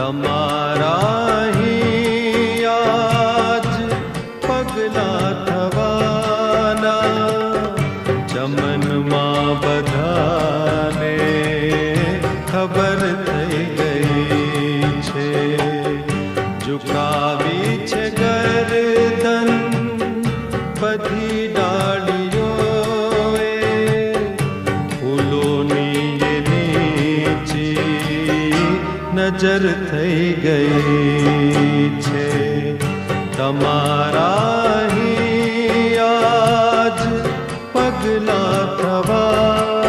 તમારા અહીં આજ પગલા થવાના, ચમનમાં બધાને ખબર થઈ ગઈ છે. ઝુકાવી છે ગરદન બધી ડાળીઓએ, ફૂલોની એ નીચી નજર થઈ ગઈ છે. તમારા અહીં આજ પગલા થવા